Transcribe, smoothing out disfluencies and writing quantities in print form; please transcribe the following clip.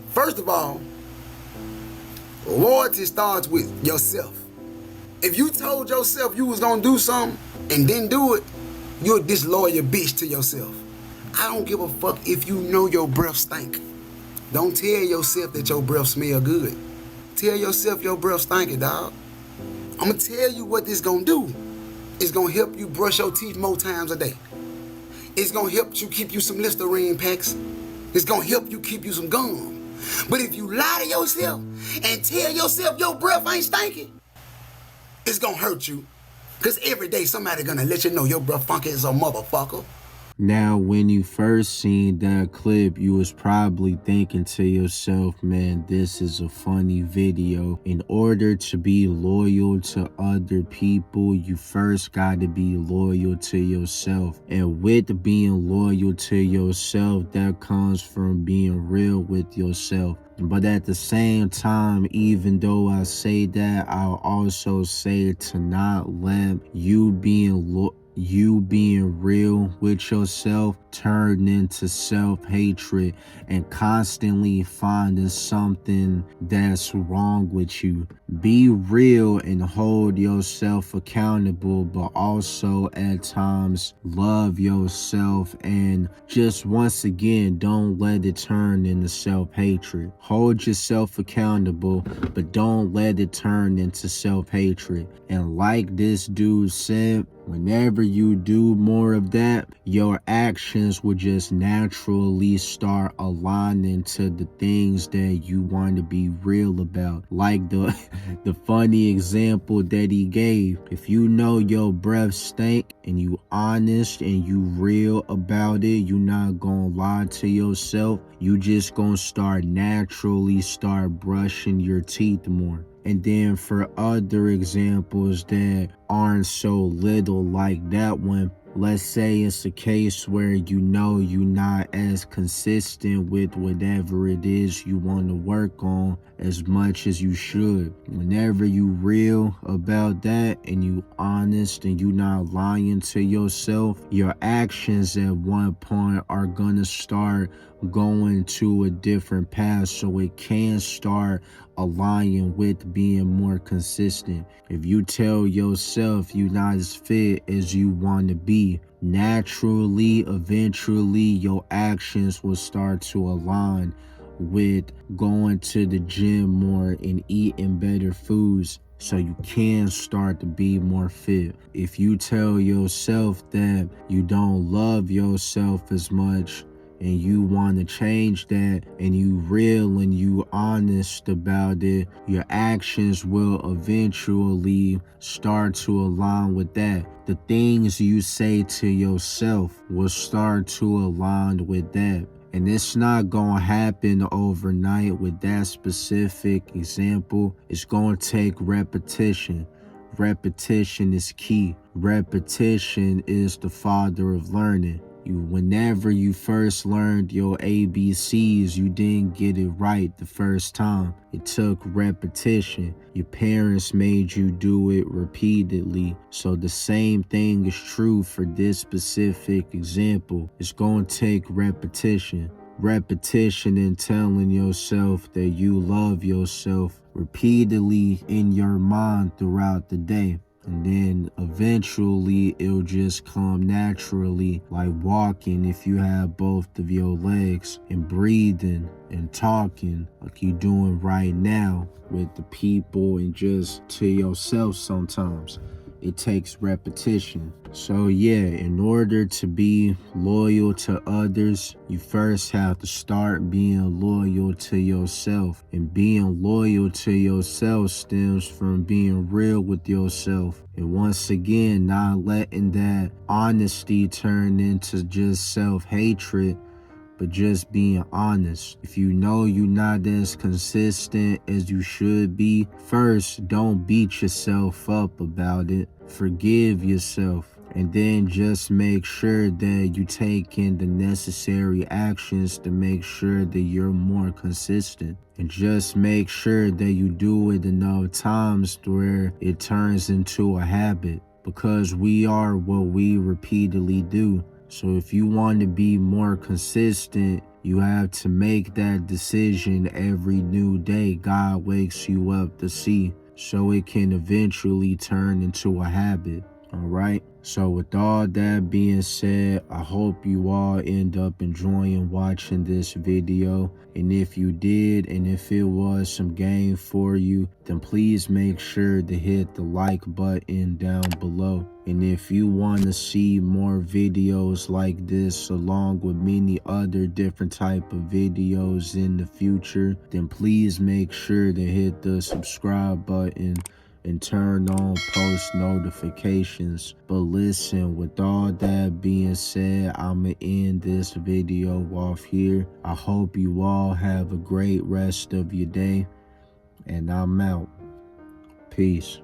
First of all, loyalty starts with yourself. If you told yourself you was gonna do something and didn't do it, you're a disloyal bitch to yourself. I don't give a fuck if you know your breath stink. Don't tell yourself that your breath smell good. Tell yourself your breath stinky, dog. I'ma tell you what this gonna do. It's gonna help you brush your teeth more times a day. It's gonna help you keep you some Listerine packs. It's gonna help you keep you some gum. But if you lie to yourself and tell yourself your breath ain't stinky, it's gonna hurt you. Cause every day somebody gonna let you know your breath funky as a motherfucker. Now, when you first seen that clip, you was probably thinking to yourself, man, this is a funny video. In order to be loyal to other people, you first got to be loyal to yourself. And with being loyal to yourself, that comes from being real with yourself. But at the same time, even though I say that, I'll also say to not let you being real with yourself turn into self-hatred and constantly finding something that's wrong with you. Be real and hold yourself accountable, but also at times love yourself, and just once again, don't let it turn into self-hatred. Hold yourself accountable, but don't let it turn into self-hatred. And like this dude said, whenever you do more of that, your actions will just naturally start aligning to the things that you want to be real about. Like the funny example that he gave. If you know your breath stink and you honest and you real about it, you not gonna lie to yourself. You just gonna naturally start brushing your teeth more. And then for other examples that aren't so little like that one, let's say it's a case where you know you're not as consistent with whatever it is you want to work on as much as you should. Whenever you real about that and you honest and you not lying to yourself, your actions at one point are gonna start going to a different path, so it can start aligning with being more consistent. If you tell yourself you're not as fit as you want to be, naturally, eventually, your actions will start to align with going to the gym more and eating better foods, so you can start to be more fit. If you tell yourself that you don't love yourself as much and you want to change that, and you real and you honest about it, your actions will eventually start to align with that. The things you say to yourself will start to align with that. And it's not gonna happen overnight with that specific example. It's gonna take repetition. Repetition is key. Repetition is the father of learning. Whenever you first learned your ABCs, you didn't get it right the first time. It took repetition. Your parents made you do it repeatedly. So the same thing is true for this specific example. It's going to take repetition. Repetition and telling yourself that you love yourself repeatedly in your mind throughout the day. And then eventually it'll just come naturally, like walking if you have both of your legs, and breathing and talking like you're doing right now with the people and just to yourself sometimes. It takes repetition. So yeah, in order to be loyal to others, you first have to start being loyal to yourself. And being loyal to yourself stems from being real with yourself. And once again, not letting that honesty turn into just self-hatred, but just being honest. If you know you're not as consistent as you should be, first, don't beat yourself up about it. Forgive yourself. And then just make sure that you take in the necessary actions to make sure that you're more consistent. And just make sure that you do it enough times where it turns into a habit, because we are what we repeatedly do. So if you want to be more consistent, you have to make that decision every new day God wakes you up to see, so it can eventually turn into a habit. All right. So with all that being said, I hope you all end up enjoying watching this video. And if you did, and if it was some game for you, then please make sure to hit the like button down below. And if you want to see more videos like this, along with many other different type of videos in the future, then please make sure to hit the subscribe button and turn on post notifications. But listen, with all that being said, I'ma end this video off here. I hope you all have a great rest of your day, and I'm out. Peace.